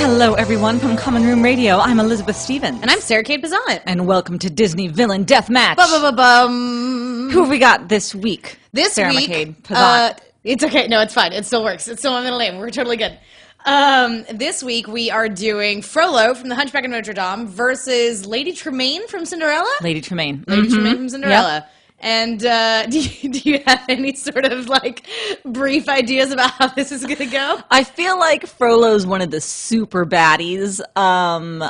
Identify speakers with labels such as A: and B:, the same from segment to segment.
A: Hello, everyone, from Common Room Radio. I'm Elizabeth Stevens.
B: And I'm Sarah Kate Bazant.
A: And welcome to Disney Villain Deathmatch.
B: Bum.
A: Who have we got this week?
B: This week, it's okay. No, it's fine. It still works. It's still my middle name. We're totally good. This week, we are doing Frollo from the Hunchback of Notre Dame versus Lady Tremaine from Cinderella?
A: Lady Tremaine.
B: Lady Tremaine from Cinderella.
A: Yep.
B: And do you have any sort of, like, brief ideas about how this is going to go?
A: I feel like Frollo's one of the super baddies.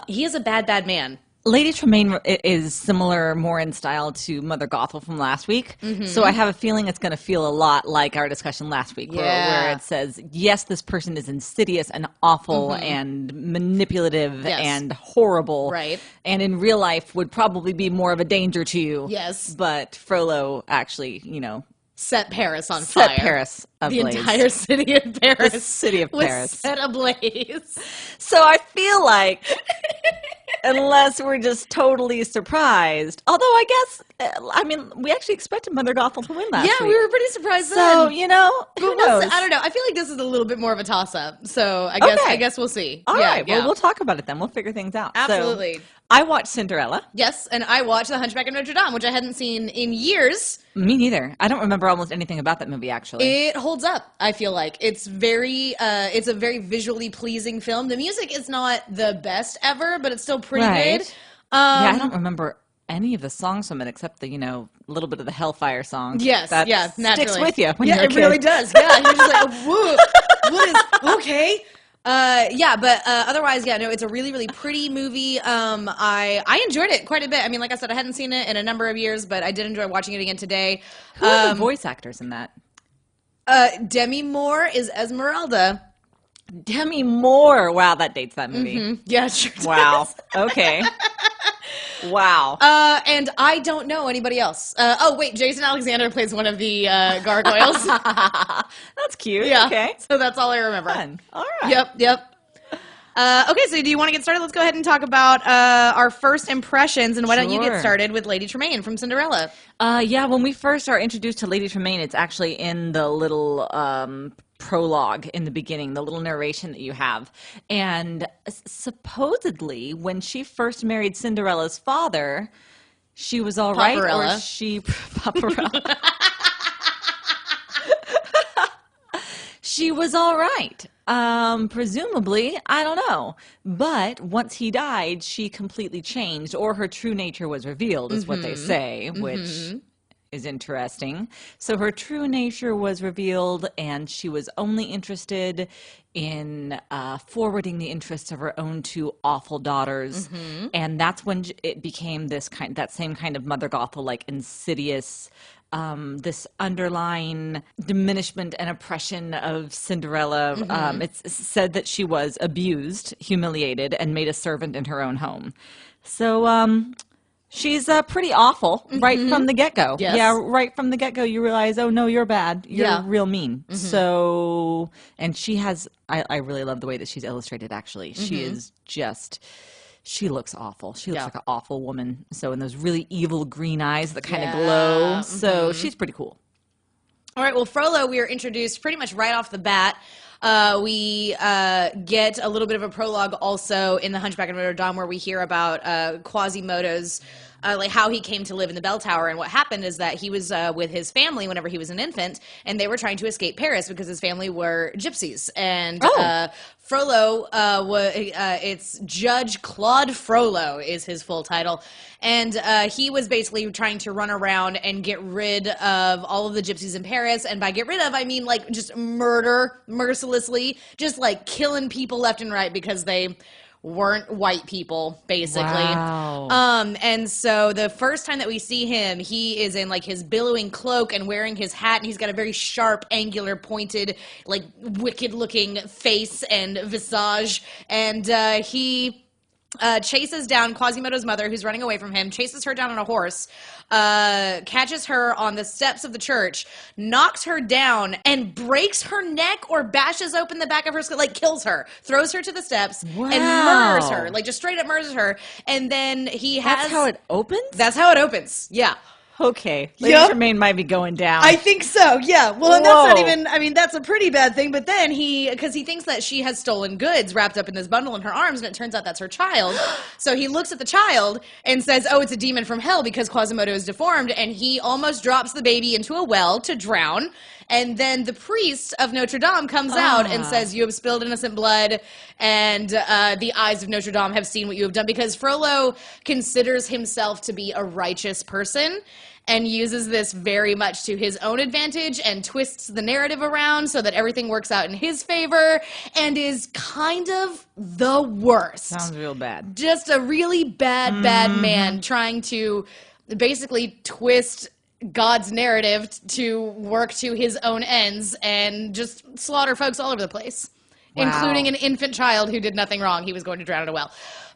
B: He is a bad man.
A: Lady Tremaine is similar, more in style to Mother Gothel from last week. So I have a feeling it's going to feel a lot like our discussion last week, where it says, yes, this person is insidious and awful and manipulative and horrible.
B: Right.
A: And in real life would probably be more of a danger to you.
B: Yes.
A: But Frollo actually,
B: set Paris on fire.
A: Set Paris ablaze.
B: The entire city of Paris.
A: The city of Paris.
B: Was set ablaze.
A: So I feel like, unless we're just totally surprised, although I guess, we actually expected Mother Gothel to win last week.
B: Yeah, we were pretty surprised then.
A: So, who knows?
B: I don't know. I feel like this is a little bit more of a toss-up. So I guess we'll see.
A: All right. Well, we'll talk about it then. We'll figure things out.
B: Absolutely.
A: So, I watched Cinderella.
B: Yes, and I watched The Hunchback of Notre Dame, which I hadn't seen in years.
A: Me neither. I don't remember almost anything about that movie, actually.
B: It holds up, I feel like. It's it's a very visually pleasing film. The music is not the best ever, but it's still pretty good.
A: I don't remember any of the songs from it except the, little bit of the Hellfire song.
B: Yes,
A: that
B: naturally.
A: Sticks with you when you're a kid.
B: Yeah, it really does. Yeah, you're just like, whoa, what is, okay. But otherwise, no, it's a really, really pretty movie. I enjoyed it quite a bit. I mean, like I said, I hadn't seen it in a number of years, but I did enjoy watching it again today.
A: Who are the voice actors in that?
B: Demi Moore is Esmeralda.
A: Demi Moore. Wow, that dates that movie.
B: Yeah, sure does.
A: Wow. Okay. Wow.
B: And I don't know anybody else. Jason Alexander plays one of the gargoyles.
A: That's cute.
B: Yeah.
A: Okay.
B: So that's all I remember.
A: Fun. All right.
B: Yep. Okay, so do you want to get started? Let's go ahead and talk about our first impressions, and why don't you get started with Lady Tremaine from Cinderella?
A: When we first are introduced to Lady Tremaine, it's actually in the little prologue in the beginning, the little narration that you have. And supposedly, when she first married Cinderella's father, she was all right, or she... Paparella. She was all right. Presumably, I don't know. But once he died, she completely changed, or her true nature was revealed, is what they say, which is interesting. So her true nature was revealed, and she was only interested in forwarding the interests of her own two awful daughters. And that's when it became that same kind of Mother Gothel, like insidious, this underlying diminishment and oppression of Cinderella. It's said that she was abused, humiliated, and made a servant in her own home. So she's pretty awful right from the get-go.
B: Yes.
A: Yeah, right from the get-go, you realize, oh, no, you're bad. You're real mean. So, and she has, I really love the way that she's illustrated, actually. She is just... She looks awful. She looks like an awful woman. So, in those really evil green eyes that kind of glow. So, she's pretty cool.
B: All right. Well, Frollo, we are introduced pretty much right off the bat. We get a little bit of a prologue also in The Hunchback of Notre Dame, where we hear about Quasimodo's how he came to live in the bell tower. And what happened is that he was with his family whenever he was an infant, and they were trying to escape Paris because his family were gypsies. And Frollo, it's Judge Claude Frollo is his full title. And he was basically trying to run around and get rid of all of the gypsies in Paris. And by get rid of, I mean like just murder mercilessly, just like killing people left and right because they weren't white people, basically.
A: Wow.
B: And so the first time that we see him, he is in like his billowing cloak and wearing his hat, and he's got a very sharp, angular, pointed, like wicked-looking face and visage, and he chases down Quasimodo's mother, who's running away from him, chases her down on a horse, catches her on the steps of the church, knocks her down, and breaks her neck or bashes open the back of her skull, like kills her, throws her to the steps, and murders her, like just straight up murders her. And then he has...
A: That's how it opens?
B: That's how it opens, yeah.
A: Okay. Lady
B: Yep.
A: Tremaine might be going down.
B: I think so, yeah. Well, and that's not
A: Whoa.
B: even, I mean, that's a pretty bad thing, but then because he thinks that she has stolen goods wrapped up in this bundle in her arms, and it turns out that's her child. So he looks at the child and says, oh, it's a demon from hell because Quasimodo is deformed, and he almost drops the baby into a well to drown. And then the priest of Notre Dame comes out and says, you have spilled innocent blood, and the eyes of Notre Dame have seen what you have done, because Frollo considers himself to be a righteous person and uses this very much to his own advantage and twists the narrative around so that everything works out in his favor, and is kind of the worst.
A: Sounds real bad.
B: Just a really bad man trying to basically twist God's narrative to work to his own ends and just slaughter folks all over the place, including an infant child who did nothing wrong. He was going to drown in a well.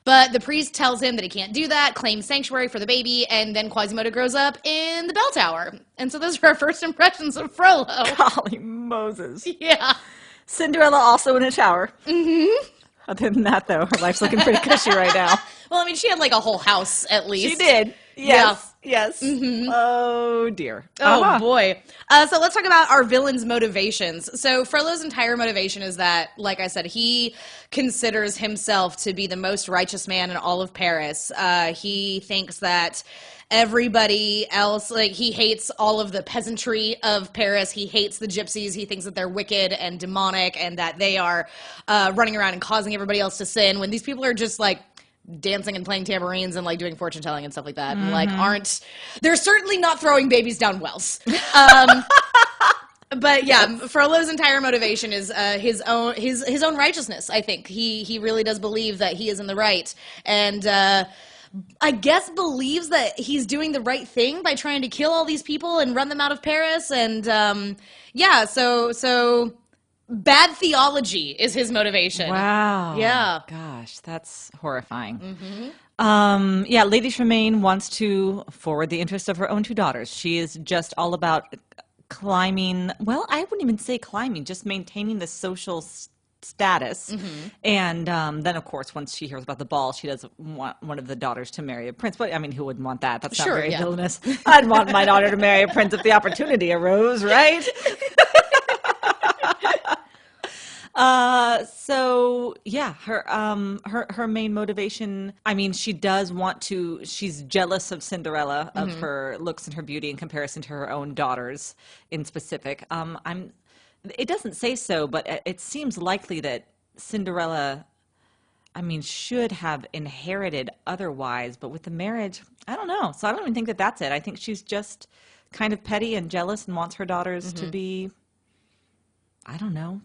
B: But the priest tells him that he can't do that, claims sanctuary for the baby, and then Quasimodo grows up in the bell tower. And so those are our first impressions of Frollo.
A: Golly Moses.
B: Yeah.
A: Cinderella also in a shower. Mm-hmm. Other than that, though, her life's looking pretty cushy right now.
B: Well, I mean, she had like a whole house at least.
A: She did. Yes. Yeah. Yes. Mm-hmm. Oh, dear.
B: Oh, boy. So let's talk about our villain's motivations. So Frollo's entire motivation is that, like I said, he considers himself to be the most righteous man in all of Paris. He thinks that everybody else, like, he hates all of the peasantry of Paris. He hates the gypsies. He thinks that they're wicked and demonic and that they are running around and causing everybody else to sin, when these people are just like dancing and playing tambourines and like doing fortune telling and stuff like that, and like they're certainly not throwing babies down wells. But yeah, Frollo's entire motivation is his own righteousness. I think he really does believe that he is in the right, and I guess believes that he's doing the right thing by trying to kill all these people and run them out of Paris. And yeah, so bad theology is his motivation.
A: Wow.
B: Yeah.
A: Gosh, that's horrifying. Mm-hmm. Yeah, Lady Tremaine wants to forward the interests of her own two daughters. She is just all about climbing. Well, I wouldn't even say climbing, just maintaining the social status. Mm-hmm. And then, of course, once she hears about the ball, she does want one of the daughters to marry a prince. But I mean, who wouldn't want that? That's not very villainous. I'd want my daughter to marry a prince if the opportunity arose, right? So yeah, her main motivation, I mean, she does want to, she's jealous of Cinderella, of her looks and her beauty in comparison to her own daughters in specific. It doesn't say so, but it seems likely that Cinderella, I mean, should have inherited otherwise, but with the marriage, I don't know. So I don't even think that that's it. I think she's just kind of petty and jealous and wants her daughters to be, I don't know.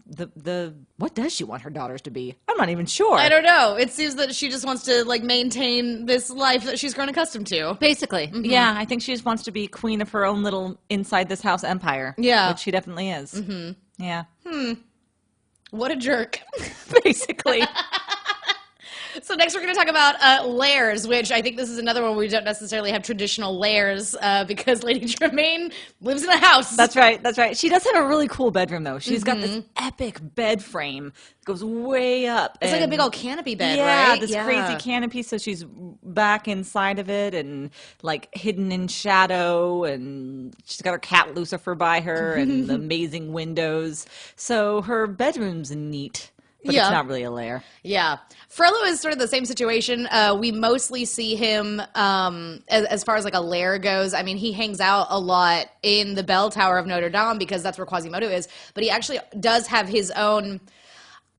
A: What does she want her daughters to be? I'm not even sure.
B: I don't know. It seems that she just wants to like maintain this life that she's grown accustomed to.
A: Basically. Mm-hmm. Yeah, I think she just wants to be queen of her own little inside this house empire.
B: Yeah.
A: Which she definitely is. Mm-hmm. Yeah.
B: What a jerk.
A: Basically.
B: So next we're going to talk about lairs, which I think this is another one where we don't necessarily have traditional lairs because Lady Tremaine lives in a house.
A: That's right. That's right. She does have a really cool bedroom, though. She's got this epic bed frame. It goes way up.
B: It's like a big old canopy bed,
A: right?
B: right?
A: This crazy canopy. So she's back inside of it and like hidden in shadow, and she's got her cat Lucifer by her and the amazing windows. So her bedroom's neat. But it's not really a lair.
B: Yeah. Frollo is sort of the same situation. We mostly see him as far as like a lair goes. I mean, he hangs out a lot in the bell tower of Notre Dame because that's where Quasimodo is. But he actually does have his own,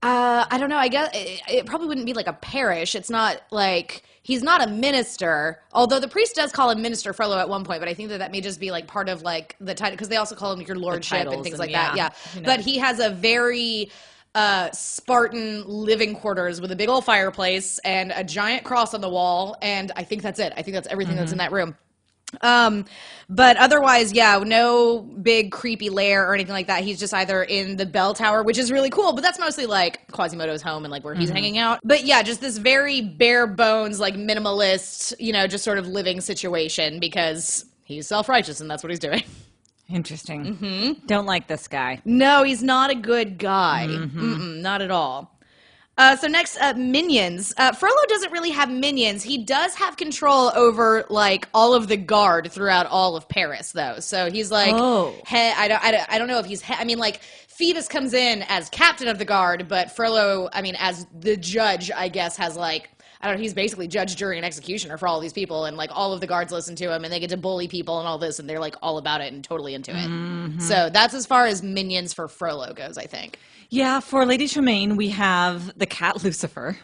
B: I don't know, I guess it probably wouldn't be like a parish. It's not like, he's not a minister, although the priest does call him Minister Frollo at one point, but I think that may just be like part of like the title, because they also call him your lordship and things like that. Yeah. But he has a very Spartan living quarters with a big old fireplace and a giant cross on the wall, and I think that's it. I think that's everything that's in that room. But otherwise, yeah, no big creepy lair or anything like that. He's just either in the bell tower, which is really cool, but that's mostly like Quasimodo's home and like where he's hanging out. But yeah, just this very bare bones, like minimalist, you know, just sort of living situation because he's self-righteous and that's what he's doing.
A: Interesting. Don't like this guy.
B: No, he's not a good guy. Not at all. So next, minions. Frollo doesn't really have minions. He does have control over like all of the guard throughout all of Paris, though. So he's like, I don't know if he's. I mean, like Phoebus comes in as captain of the guard, but Frollo, I mean, as the judge, I guess, has like. I don't know, he's basically judge, jury, and executioner for all these people, and like all of the guards listen to him, and they get to bully people and all this, and they're like all about it and totally into it. Mm-hmm. So that's as far as minions for Frollo goes, I think.
A: Yeah, for Lady Tremaine, we have the cat Lucifer,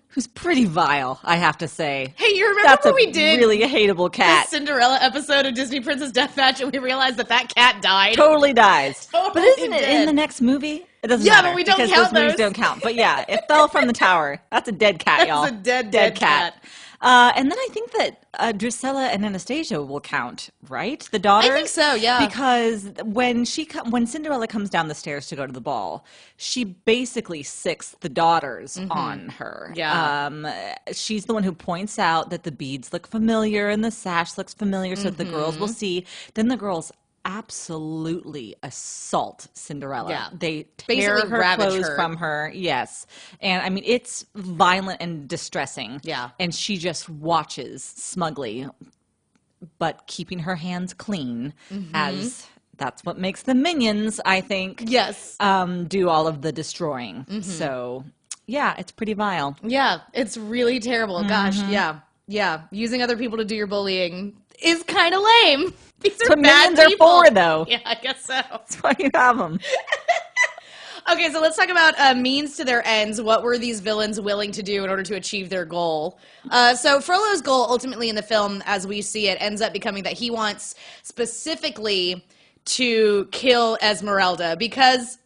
A: who's pretty vile, I have to say.
B: Hey, you remember when we did
A: really hateable cat?
B: The Cinderella episode of Disney Princess Deathmatch, and we realized that cat died?
A: Totally dies.
B: Totally
A: but isn't it in the next movie? It doesn't matter.
B: But we don't
A: because
B: count
A: those movies don't count. But yeah, it fell from the tower. That's a dead cat, y'all.
B: That's a dead cat.
A: And then I think that Drusilla and Anastasia will count, right? The daughters.
B: I think so, yeah.
A: Because when Cinderella comes down the stairs to go to the ball, she basically sicks the daughters on her.
B: Yeah.
A: She's the one who points out that the beads look familiar and the sash looks familiar, so that the girls will see. Then the girls absolutely assault Cinderella.
B: Yeah.
A: They
B: Basically
A: tear her
B: ravage
A: clothes
B: her.
A: from her. Yes. And I mean, it's violent and distressing.
B: Yeah.
A: And she just watches smugly, but keeping her hands clean as that's what makes the minions, I think.
B: Yes.
A: Do all of the destroying. So yeah, it's pretty vile.
B: Yeah, it's really terrible. Gosh, yeah. Yeah. Using other people to do your bullying is kind of lame. These
A: That's
B: are
A: what
B: bad
A: minions
B: people.
A: are for, though.
B: Yeah, I guess so.
A: That's why you have them.
B: Okay, so let's talk about means to their ends. What were these villains willing to do in order to achieve their goal? So Frollo's goal, ultimately in the film, as we see it, ends up becoming that he wants specifically to kill Esmeralda because...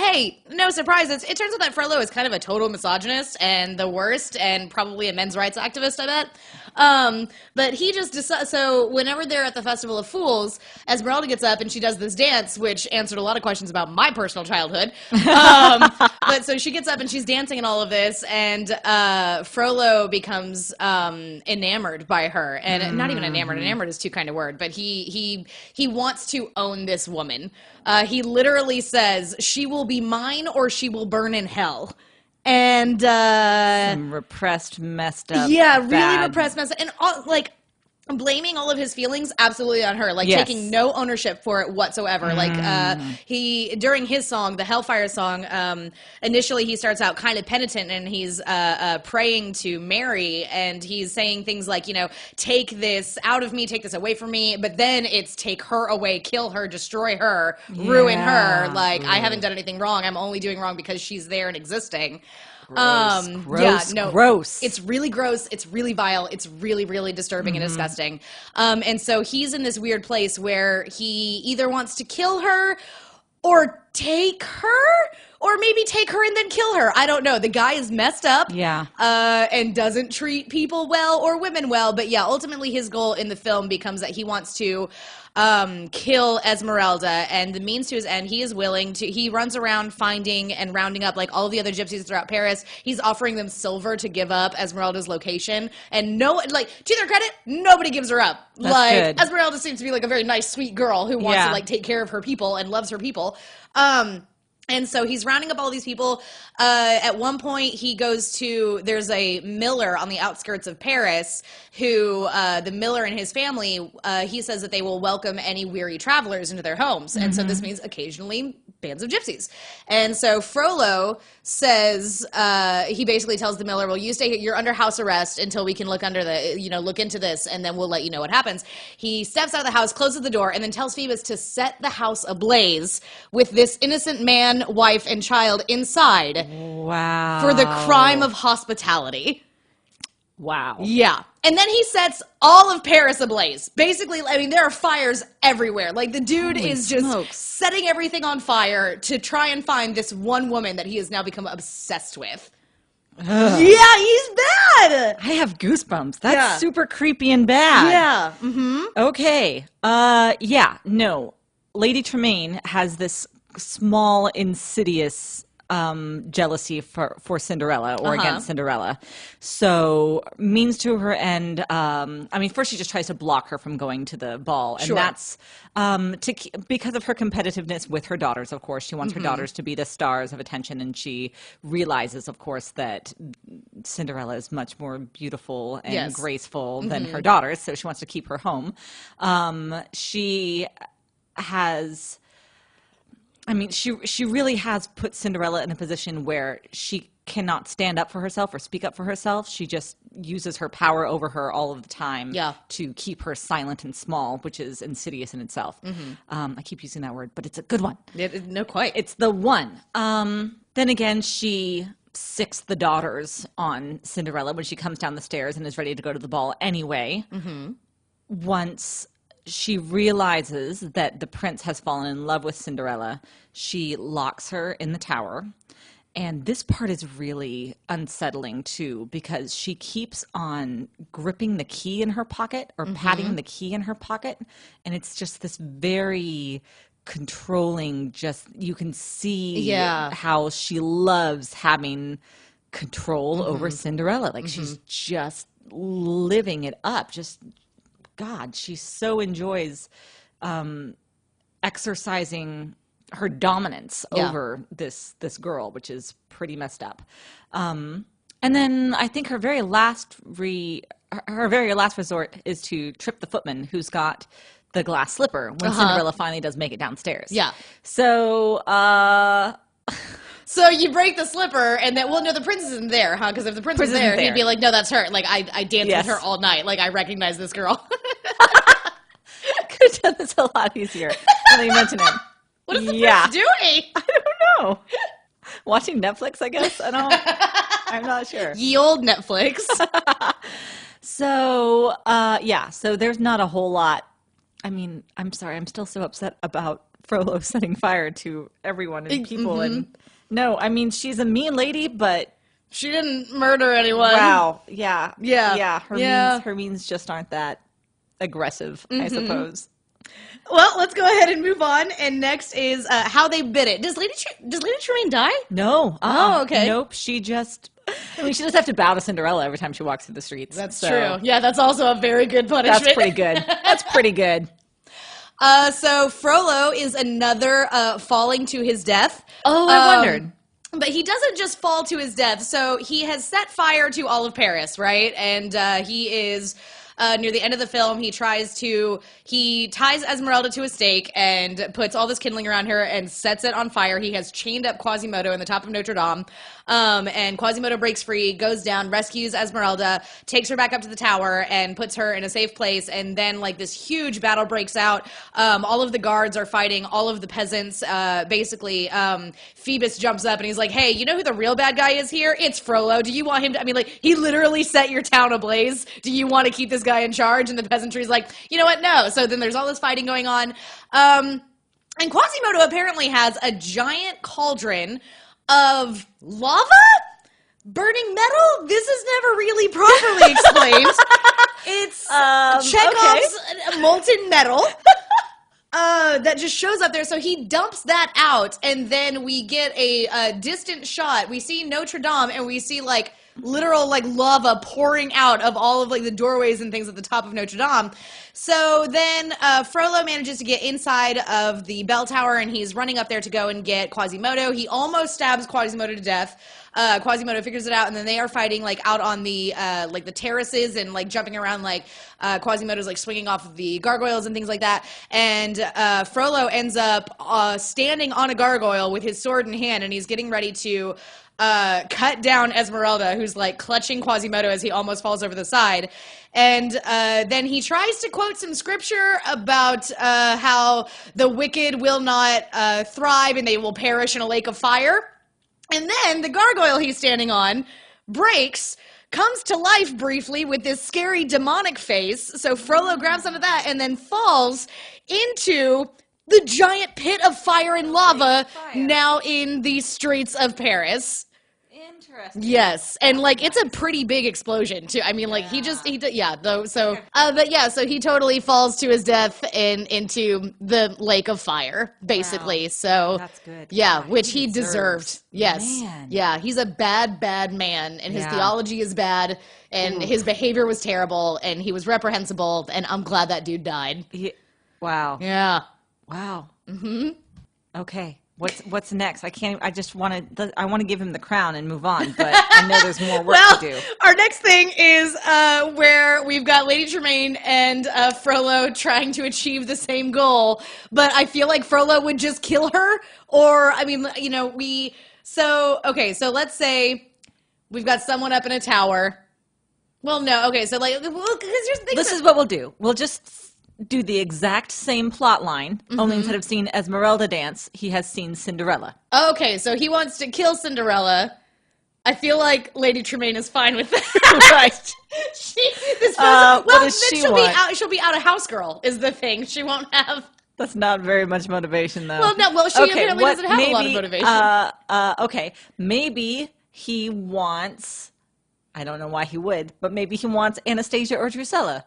B: Hey, no surprise. It turns out that Frollo is kind of a total misogynist and the worst and probably a men's rights activist, I bet. But he just decides, so whenever they're at the Festival of Fools, Esmeralda gets up and she does this dance, which answered a lot of questions about my personal childhood. But so she gets up and she's dancing and all of this, and Frollo becomes enamored by her. And not even enamored. Enamored is too kind of word, but he wants to own this woman. He literally says, she will be mine or she will burn in hell. And
A: some repressed, messed up.
B: Yeah, really
A: bad.
B: repressed, messed up. And like blaming all of his feelings absolutely on her, like
A: Yes.
B: taking no ownership for it whatsoever. Like he during his song, the Hellfire song, initially he starts out kind of penitent and he's praying to Mary and he's saying things like, you know, take this out of me, take this away from me, but then it's take her away, kill her, destroy her, ruin her. Like I haven't done anything wrong. I'm only doing wrong because she's there and existing.
A: Gross.
B: It's really gross. It's really vile. It's really, really disturbing and disgusting. And so he's in this weird place where he either wants to kill her or take her or maybe take her and then kill her. I don't know. The guy is messed up.
A: Yeah.
B: And doesn't treat people well or women well. But yeah, ultimately his goal in the film becomes that he wants to kill Esmeralda, and the means to his end, he is willing to, he runs around finding and rounding up like all of the other gypsies throughout Paris. He's offering them silver to give up Esmeralda's location, and no, like, to their credit, nobody gives her up.
A: That's
B: like,
A: good.
B: Esmeralda seems to be like a very nice, sweet girl who wants to like take care of her people and loves her people. And so he's rounding up all these people. At one point, he goes to, there's a miller on the outskirts of Paris who, the miller and his family, he says that they will welcome any weary travelers into their homes. And so this means occasionally bands of gypsies. And so Frollo says, he basically tells the miller, well, you stay here, you're under house arrest until we can look into this, and then we'll let you know what happens. He steps out of the house, closes the door, and then tells Phoebus to set the house ablaze with this innocent man, wife, and child inside.
A: Wow.
B: For the crime of hospitality.
A: Wow.
B: Yeah. And then he sets all of Paris ablaze. Basically, I mean, there are fires everywhere. Like, the dude is just setting everything on fire to try and find this one woman that he has now become obsessed with. Ugh. Yeah, he's bad.
A: I have goosebumps. That's super creepy and bad.
B: Yeah. Mm-hmm.
A: Okay. No. Lady Tremaine has this small, insidious jealousy for Cinderella or against Cinderella. So means to her end. I mean, first she just tries to block her from going to the ball, and that's because of her competitiveness with her daughters. Of course, she wants her daughters to be the stars of attention, and she realizes, of course, that Cinderella is much more beautiful and graceful than her daughters. So she wants to keep her home. She has. I mean, she really has put Cinderella in a position where she cannot stand up for herself or speak up for herself. She just uses her power over her all of the time to keep her silent and small, which is insidious in itself. I keep using that word, but it's a good one.
B: No, quite.
A: It's the one. Then again, she sicks the daughters on Cinderella when she comes down the stairs and is ready to go to the ball anyway. Once she realizes that the prince has fallen in love with Cinderella, she locks her in the tower. And this part is really unsettling, too, because she keeps on gripping the key in her pocket or patting the key in her pocket. And it's just this very controlling, just you can see how she loves having control over Cinderella. Like she's just living it up. Just God, she so enjoys exercising her dominance over this girl, which is pretty messed up. And then I think her very last resort is to trip the footman who's got the glass slipper when Cinderella finally does make it downstairs.
B: Yeah.
A: So
B: so you break the slipper, and then, well, no, the prince isn't there, huh? Because if the prince was there, he'd be like, no, that's her. Like, I danced with her all night. Like, I recognize this girl.
A: Could have done this a lot easier when you mention it.
B: What is the prince doing?
A: I don't know. Watching Netflix, I guess. I'm not sure.
B: Ye old Netflix.
A: So, so there's not a whole lot. I mean, I'm sorry. I'm still so upset about Frollo setting fire to everyone and people. And no, I mean, she's a mean lady, but
B: she didn't murder anyone.
A: Wow. Yeah. Her means just aren't that aggressive, I suppose.
B: Well, let's go ahead and move on. And next is how they bid it. Does Lady Tremaine die?
A: No.
B: Oh, okay.
A: Nope. She just have to bow to Cinderella every time she walks through the streets.
B: That's true. Yeah, that's also a very good punishment.
A: That's pretty good.
B: So Frollo is another falling to his death.
A: Oh, I wondered.
B: But he doesn't just fall to his death. So he has set fire to all of Paris, right? And he is... near the end of the film, he ties Esmeralda to a stake and puts all this kindling around her and sets it on fire. He has chained up Quasimodo in the top of Notre Dame. And Quasimodo breaks free, goes down, rescues Esmeralda, takes her back up to the tower and puts her in a safe place. And then like this huge battle breaks out. All of the guards are fighting all of the peasants. Basically, Phoebus jumps up and he's like, hey, you know who the real bad guy is here? It's Frollo. Do you want him to, he literally set your town ablaze. Do you want to keep this guy in charge? And the peasantry's like, you know what? No. So then there's all this fighting going on. And Quasimodo apparently has a giant cauldron of lava? Burning metal? This is never really properly explained. It's Chekhov's molten metal. That just shows up there. So he dumps that out, and then we get a distant shot. We see Notre Dame, and we see like literal like lava pouring out of all of like the doorways and things at the top of Notre Dame. So then Frollo manages to get inside of the bell tower, and he's running up there to go and get Quasimodo. He almost stabs Quasimodo to death. Quasimodo figures it out, and then they are fighting like out on the like the terraces and like jumping around, like Quasimodo's like swinging off of the gargoyles and things like that. And Frollo ends up standing on a gargoyle with his sword in hand, and he's getting ready to cut down Esmeralda, who's like clutching Quasimodo as he almost falls over the side. And then he tries to quote some scripture about how the wicked will not thrive and they will perish in a lake of fire. And then the gargoyle he's standing on breaks, comes to life briefly with this scary demonic face. So Frollo grabs onto that and then falls into the giant pit of fire and lava now in the streets of Paris.
A: Interesting.
B: Yes, and like it's a pretty big explosion too. I mean, like so he totally falls to his death into the lake of fire, basically.
A: Wow.
B: So
A: That's good.
B: yeah,
A: God,
B: which he deserved. Yes,
A: Man.
B: yeah, he's a bad man, and his
A: Yeah.
B: theology is bad, and his behavior was terrible, and he was reprehensible. And I'm glad that dude died.
A: Wow.
B: Yeah.
A: Wow. Mm-hmm. Okay. What's next? I just want to give him the crown and move on, but I know there's more work to do.
B: Our next thing is where we've got Lady Tremaine and Frollo trying to achieve the same goal, but I feel like Frollo would just kill her, or, I mean, you know, so let's say we've got someone up in a tower. Well, no, okay, so like,
A: This is what we'll do. We'll just do the exact same plot line, only instead of seeing Esmeralda dance, he has seen Cinderella.
B: Okay, so he wants to kill Cinderella. I feel like Lady Tremaine is fine with that.
A: Right. What does she want?
B: She'll be out of house girl is the thing. She won't have.
A: That's not very much motivation, though.
B: Well, no. Well, she apparently doesn't have a lot of motivation.
A: Okay, maybe he wants. I don't know why he would, but maybe he wants Anastasia or Drusilla.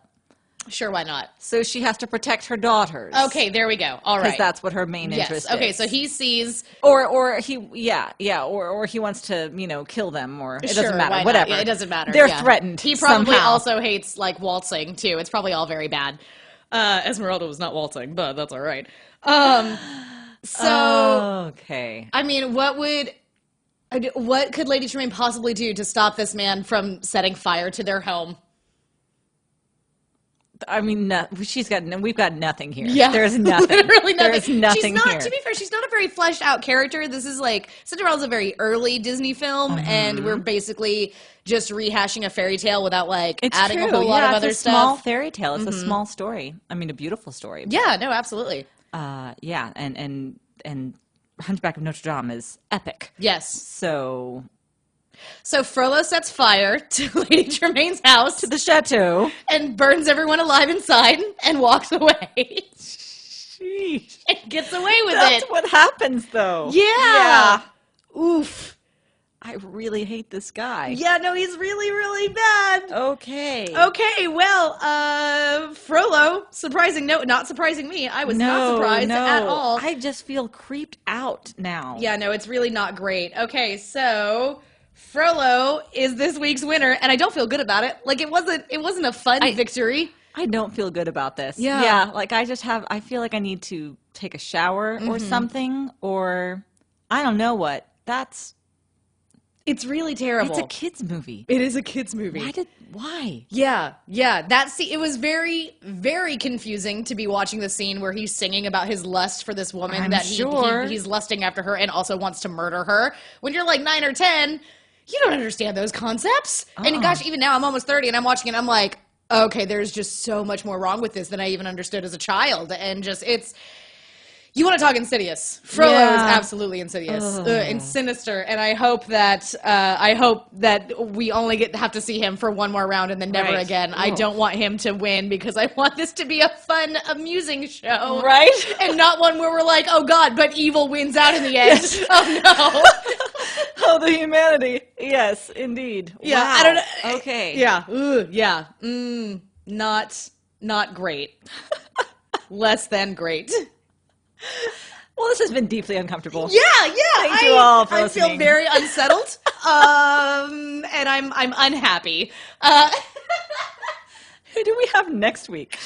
B: Sure, why not?
A: So she has to protect her daughters.
B: Okay, there we go. All right,
A: because that's what her main interest is.
B: Okay, so he sees,
A: or he wants to kill them, or it doesn't matter. Whatever,
B: it doesn't matter.
A: They're threatened.
B: He probably
A: somehow.
B: also hates like waltzing too. It's probably all very bad. Esmeralda was not waltzing, but that's all right. So
A: okay.
B: I mean, what could Lady Tremaine possibly do to stop this man from setting fire to their home?
A: I mean, we've got nothing here.
B: Yeah.
A: There's nothing.
B: Literally nothing.
A: There's nothing here.
B: To be fair, she's not a very fleshed out character. This is like, Cinderella's a very early Disney film, and we're basically just rehashing a fairy tale without adding a whole lot of other stuff.
A: It's a small fairy tale. It's a small story. I mean, a beautiful story.
B: Yeah, no, absolutely.
A: Yeah, and Hunchback of Notre Dame is epic.
B: Yes.
A: So
B: Frollo sets fire to Lady Tremaine's house.
A: to the chateau.
B: And burns everyone alive inside and walks away.
A: Sheesh.
B: And gets away with
A: That's
B: it.
A: what happens, though.
B: Yeah. Oof.
A: I really hate this guy.
B: Yeah, no, he's really, really bad.
A: Okay.
B: Okay, well, Frollo, not surprising me. I was not surprised at all.
A: I just feel creeped out now.
B: Yeah, no, it's really not great. Okay, so Frollo is this week's winner, and I don't feel good about it. Like, it wasn't a fun victory.
A: I don't feel good about this.
B: Yeah.
A: Yeah, like I feel like I need to take a shower or something, or I don't know what.
B: It's really terrible.
A: It's a kid's movie.
B: It is a kid's movie.
A: Why?
B: Yeah. It was very, very confusing to be watching the scene where he's singing about his lust for this woman he's lusting after her and also wants to murder her. When you're like 9 or 10, you don't understand those concepts. And gosh, even now I'm almost 30 and I'm watching it and I'm like, okay, there's just so much more wrong with this than I even understood as a child. And just, you want to talk insidious. Frollo is absolutely insidious and sinister, and I hope that we only have to see him for one more round and then never again. I don't want him to win because I want this to be a fun, amusing show.
A: Right?
B: And not one where we're like, oh God, but evil wins out in the end. Yes. Oh no.
A: Oh, the humanity. Yes, indeed.
B: Yeah,
A: wow.
B: I don't know.
A: Okay.
B: Yeah. Ooh, yeah. Not great. Less than great.
A: Well, this has been deeply uncomfortable.
B: Yeah.
A: Thank you all for listening.
B: I feel very unsettled, and I'm unhappy.
A: Who do we have next week?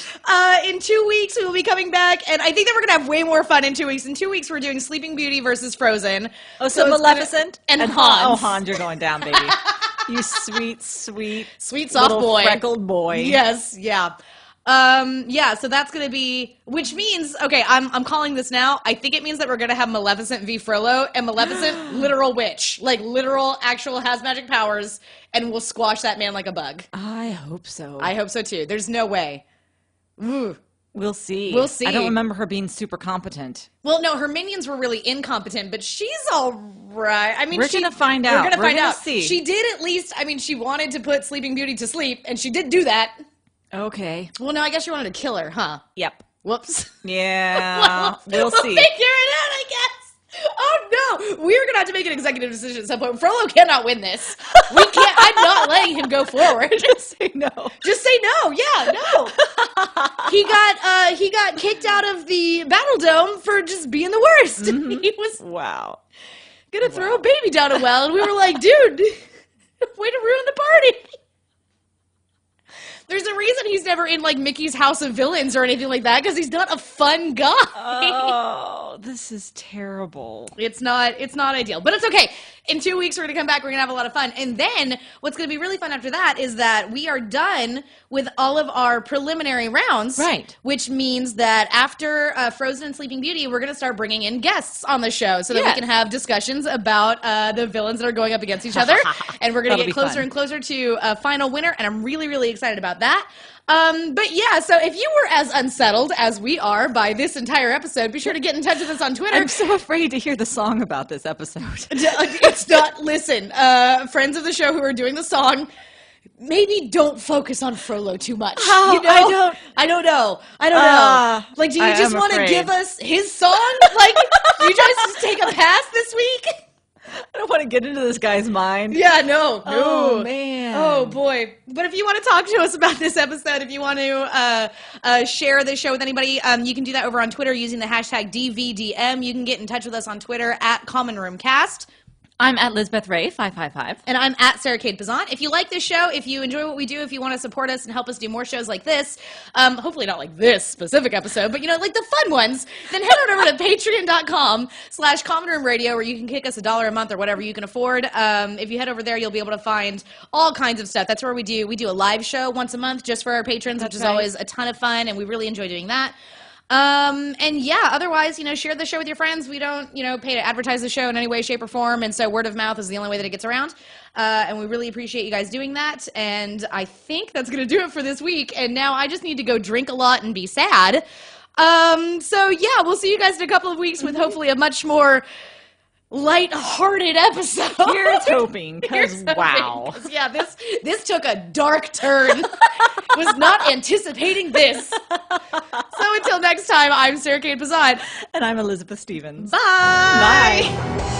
B: In 2 weeks, we will be coming back, and I think that we're going to have way more fun in 2 weeks. In 2 weeks, we're doing Sleeping Beauty versus Frozen.
A: Oh, so Maleficent
B: and Hans.
A: Oh, Hans, you're going down, baby. You sweet
B: soft
A: little
B: boy.
A: freckled boy.
B: Yes, yeah. So that's gonna be, which means, okay, I'm calling this now. I think it means that we're gonna have Maleficent v. Frollo, and Maleficent, literal witch. Like, literal, actual, has magic powers, and will squash that man like a bug.
A: I hope so.
B: I hope so, too. There's no way. Ooh.
A: We'll see.
B: I
A: don't remember her being super competent.
B: Well, no, her minions were really incompetent, but she's all right. I mean,
A: we're gonna find out.
B: We're gonna find out.
A: See.
B: She did at least, I mean, she wanted to put Sleeping Beauty to sleep, and she did do that.
A: Okay.
B: Well, no, I guess you wanted to kill her, huh?
A: Yep.
B: Whoops.
A: Yeah. We'll see.
B: Figure it out, I guess. Oh no, we're gonna have to make an executive decision at some point. Frollo cannot win this. We can't. I'm not letting him go forward.
A: Just say no.
B: Just say no. Yeah, no. He got kicked out of the Battle Dome for just being the worst.
A: Mm-hmm.
B: He was
A: gonna
B: throw a baby down a well, and we were like, dude, way to ruin the party. There's a reason he's never in like Mickey's House of Villains or anything like that, because he's not a fun guy.
A: Oh, this is terrible.
B: It's not ideal, but it's okay. In 2 weeks, we're going to come back. We're going to have a lot of fun. And then what's going to be really fun after that is that we are done with all of our preliminary rounds.
A: Right.
B: Which means that after Frozen and Sleeping Beauty, we're going to start bringing in guests on the show so that we can have discussions about the villains that are going up against each other. And we're going to get closer and closer to a final winner. And I'm really, really excited about that. But yeah, so if you were as unsettled as we are by this entire episode, be sure to get in touch with us on Twitter.
A: I'm so afraid to hear the song about this episode.
B: It's not, listen, friends of the show who are doing the song, maybe don't focus on Frollo too much.
A: How?
B: You know? I don't know. Like, do you just want to give us his song? Like, you guys just take a pass this week?
A: I don't want to get into this guy's mind.
B: Yeah, no.
A: Oh, man.
B: Oh, boy. But if you want to talk to us about this episode, if you want to share this show with anybody, you can do that over on Twitter using the hashtag DVDM. You can get in touch with us on Twitter at Common Room Cast.
A: I'm at Lisbeth Ray 555.
B: And I'm at Sarah Kate Pazant. If you like this show, if you enjoy what we do, if you want to support us and help us do more shows like this, hopefully not like this specific episode, but like the fun ones, then head on over to patreon.com/Common Room Radio, where you can kick us $1 a month or whatever you can afford. If you head over there, you'll be able to find all kinds of stuff. That's where we do a live show once a month just for our patrons, which is always a ton of fun, and we really enjoy doing that. And yeah, otherwise, share the show with your friends. We don't, pay to advertise the show in any way, shape, or form. And so word of mouth is the only way that it gets around. And we really appreciate you guys doing that. And I think that's going to do it for this week. And now I just need to go drink a lot and be sad. So yeah, we'll see you guys in a couple of weeks with hopefully a much more light-hearted episode.
A: Here's hoping, because wow.
B: Yeah, this took a dark turn. Was not anticipating this. So until next time, I'm Sarah Kate Pazant.
A: And I'm Elizabeth Stevens.
B: Bye!
A: Bye.